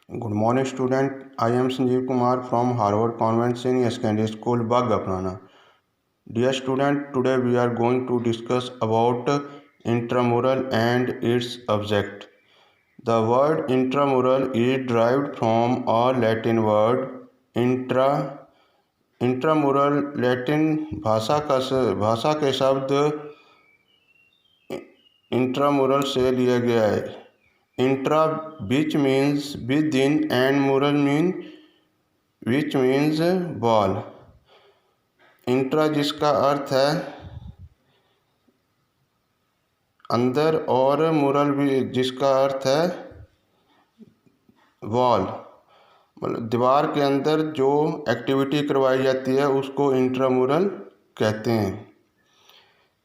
Good morning, student. I am Sanjeev Kumar from Harvard Convent Senior Secondary School, Bagaprana. Dear student, today we are going to discuss about intramural and its object. The word intramural is derived from a Latin word intra. Intramural Latin भाषा के शब्द intramural से लिया गया है। Intra which means within and mural mean which means wall. Intra जिसका अर्थ है अंदर और मुरल भी जिसका अर्थ है वॉल, मतलब दीवार के अंदर जो एक्टिविटी करवाई जाती है उसको इंट्रामुरल कहते हैं।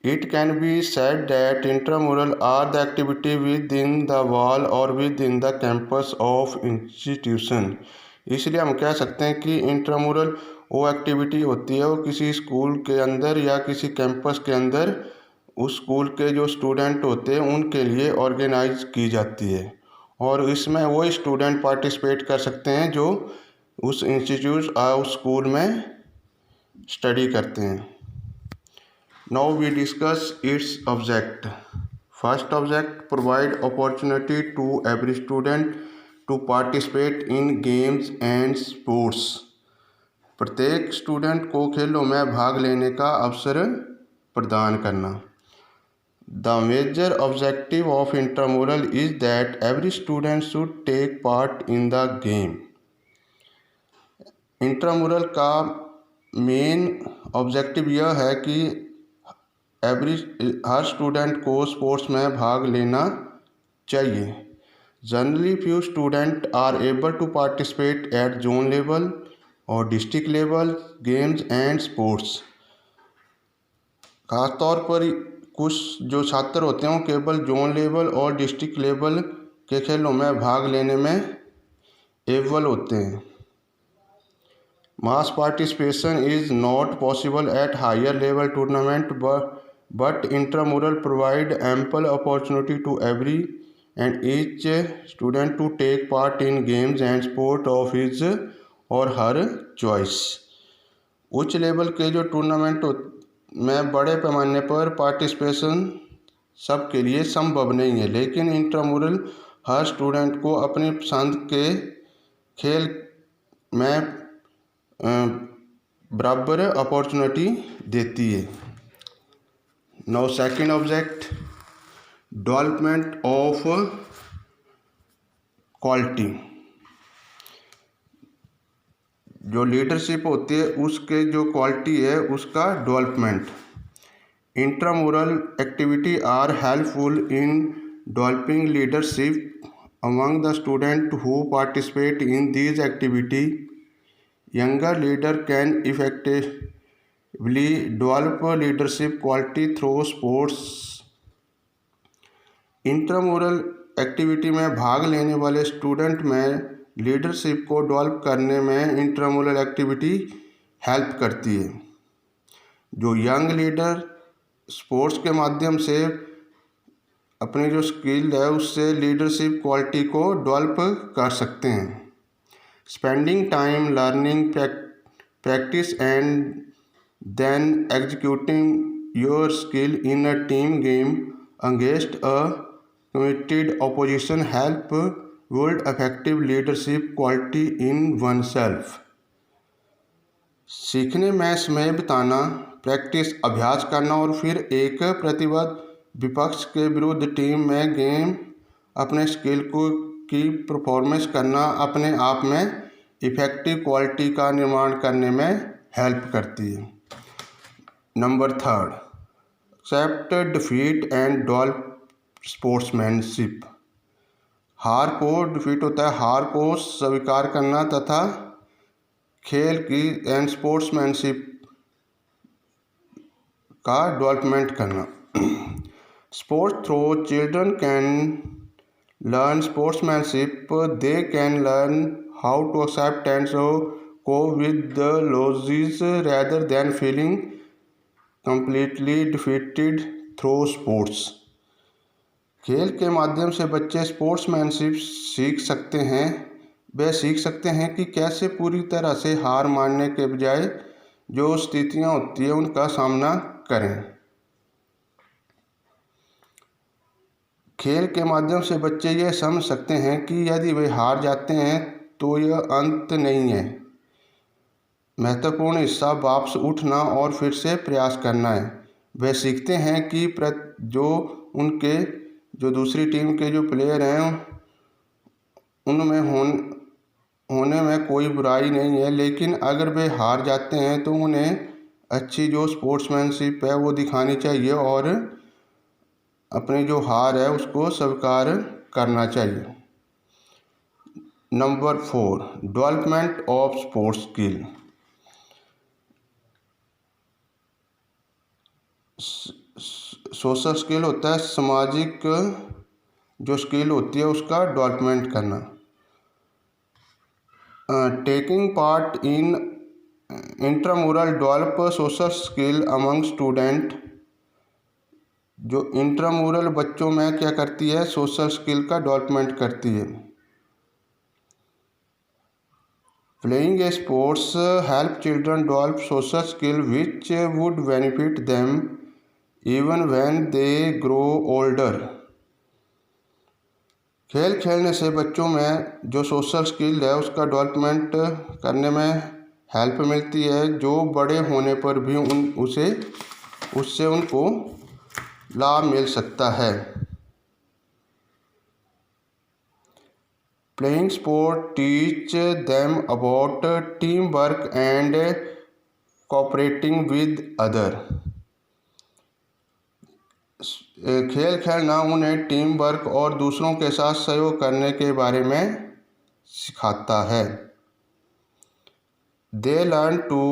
It can be said that intramural are the activity within the wall और within the campus of institution. इसलिए हम कह सकते हैं कि इंट्रामुरल वो एक्टिविटी होती है वो किसी स्कूल के अंदर या किसी कैंपस के अंदर उस स्कूल के जो स्टूडेंट होते हैं उनके लिए ऑर्गेनाइज की जाती है, और इसमें वो स्टूडेंट पार्टिसिपेट कर सकते हैं जो उस इंस्टीट्यूट उस स्कूल में स्टडी करते हैं। Now we discuss its object. First object provide opportunity to every student to participate in games and sports. प्रत्येक स्टूडेंट को खेलों में भाग लेने का अवसर प्रदान करना। The major objective of intramural is that every student should take part in the game. Intramural का मेन ऑब्जेक्टिव यह है कि हर स्टूडेंट को स्पोर्ट्स में भाग लेना चाहिए। Generally few student are able to participate at zone level और district level games and sports. खासतौर पर कुछ जो छात्र होते हैं वो केवल जोन लेवल और डिस्ट्रिक्ट लेवल के खेलों में भाग लेने में एबल होते हैं। Mass participation is not possible at higher level tournament but intramural provide ample opportunity to every and each student to take part in games and sport of his और her choice. उच्च level के जो tournament में बड़े पैमाने पर participation सबके लिए संभव नहीं है, लेकिन इंट्रामुरल हर स्टूडेंट को अपनी पसंद के खेल में बराबर अपॉर्चुनिटी देती है। Now second object development of quality. जो लीडरशिप होती है उसके जो क्वालिटी है उसका development. Intramural activity are helpful in developing leadership among the student who participate in these activity. Younger leader can effectively develop leadership quality through sports. Intramural activity में भाग लेने वाले स्टूडेंट में लीडरशिप को डेवलप करने में इंट्रामुरल एक्टिविटी हेल्प करती है। जो यंग लीडर स्पोर्ट्स के माध्यम से अपनी जो स्किल है उससे लीडरशिप क्वालिटी को डेवलप कर सकते हैं। Spending time learning practice and then executing your skill in a team game against a committed opposition help build effective leadership quality in oneself. सीखने में समय बिताना, प्रैक्टिस अभ्यास करना और फिर एक प्रतिबद्ध विपक्ष के विरुद्ध टीम में गेम अपने स्किल की परफॉर्मेंस करना अपने आप में इफेक्टिव क्वालिटी का निर्माण करने में हेल्प करती है। Number third, accept defeat and develop sportsmanship. हार को डिफीट होता है हार को स्वीकार करना तथा खेल की एंड स्पोर्ट्समैनशिप का डेवलपमेंट करना। Sports through children can learn sportsmanship. They can learn how to accept and cope with the losses rather than feeling completely defeated through sports। खेल के माध्यम से बच्चे स्पोर्ट्समैनशिप सीख सकते हैं वे सीख सकते हैं कि कैसे पूरी तरह से हार मानने के बजाय जो स्थितियां होती है उनका सामना करें। खेल के माध्यम से बच्चे ये समझ सकते हैं कि यदि वे हार जाते हैं तो यह अंत नहीं है। महत्वपूर्ण हिस्सा वापस उठना और फिर से प्रयास करना है। वे सीखते हैं कि जो दूसरी टीम के जो प्लेयर हैं उनमें होने में कोई बुराई नहीं है, लेकिन अगर वे हार जाते हैं तो उन्हें अच्छी जो स्पोर्ट्समैनशिप है वो दिखानी चाहिए और अपनी जो हार है उसको स्वीकार करना चाहिए। Number 4, development of sports skill. Social skill होता है सामाजिक जो स्किल होती है उसका डेवलपमेंट करना। Taking part in intramural develop social skill among student. जो इंट्रामुरल बच्चों में क्या करती है, सोशल स्किल का डेवलपमेंट करती है। Playing a sports help children develop social skill which would benefit them even when they grow older. खेल खेलने से बच्चों में जो सोशल स्किल है उसका डेवलपमेंट करने में हेल्प मिलती है, जो बड़े होने पर भी उससे उनको लाभ मिल सकता है। Playing sport teach them about team work and cooperating with other. खेल खेलना उन्हें टीम वर्क और दूसरों के साथ सहयोग करने के बारे में सिखाता है। They learn to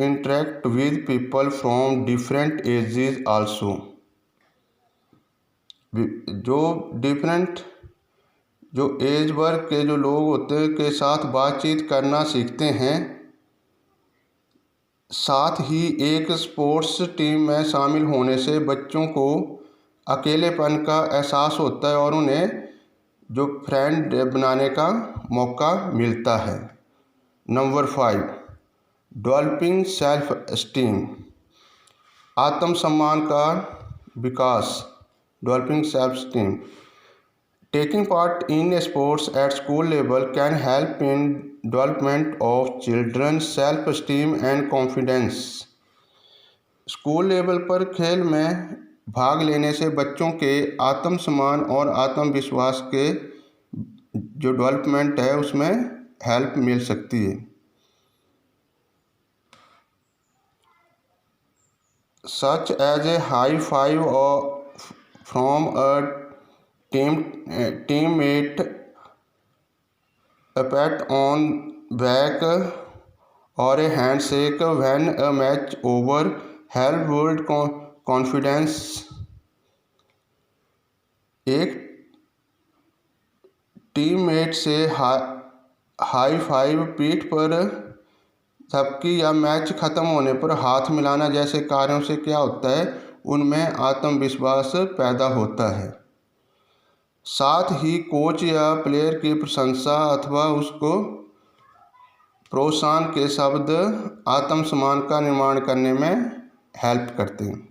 interact with people from different ages also. जो एज वर्ग के जो लोग होते हैं के साथ बातचीत करना सीखते हैं। साथ ही एक स्पोर्ट्स टीम में शामिल होने से बच्चों को अकेलेपन का एहसास होता है और उन्हें जो फ्रेंड बनाने का मौका मिलता है। Number 5, developing self esteem. आत्मसम्मान का विकास, developing self esteem. Taking part in sports at school level can help in development of children's self-esteem and confidence. School level पर खेल में भाग लेने से बच्चों के आत्मसम्मान और आत्मविश्वास के जो डेवलपमेंट है उसमें हेल्प मिल सकती है। Such as a high five from a teammate, a pat on back or a handshake when a match over help build confidence. एक टीममेट से हाई फाइव, पीठ पर थपकी या मैच खत्म होने पर हाथ मिलाना जैसे कार्यों से क्या होता है, उनमें आत्मविश्वास पैदा होता है। साथ ही कोच या प्लेयर की प्रशंसा अथवा उसको प्रोत्साहन के शब्द आत्मसम्मान का निर्माण करने में हेल्प करते हैं।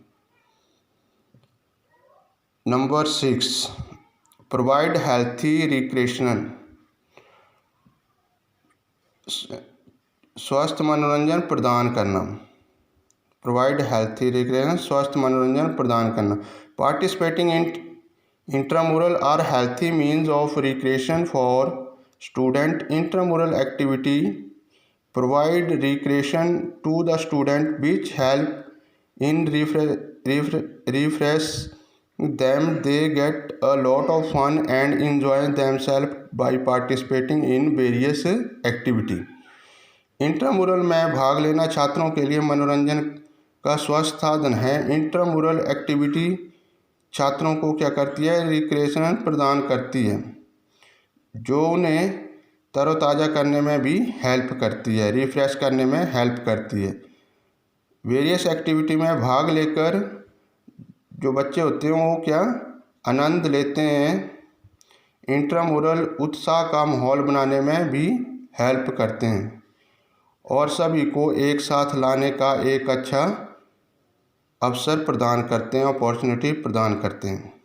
Number 6, provide healthy recreational. स्वस्थ मनोरंजन प्रदान करना। प्रोवाइड हेल्थी रिक्रिएशन, स्वस्थ मनोरंजन प्रदान करना। Participating in intramural are healthy means of recreation for student. Intramural activity provide recreation to the student which help in refresh them. They get a lot of fun and enjoy themselves by participating in various activity. Intramural में भाग लेना छात्रों के लिए मनोरंजन का स्वस्थ साधन है। इंट्रामुरल एक्टिविटी छात्रों को क्या करती है, रिक्रिएशन प्रदान करती है, जो उन्हें तरोताज़ा करने में भी हेल्प करती है, रिफ्रेश करने में हेल्प करती है। वेरियस एक्टिविटी में भाग लेकर जो बच्चे होते हैं वो क्या आनंद लेते हैं। इंट्रामुरल उत्साह का माहौल बनाने में भी हेल्प करते हैं और सभी को एक साथ लाने का एक अच्छा अवसर प्रदान करते हैं, अपॉर्चुनिटी प्रदान करते हैं।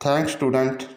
Thanks student.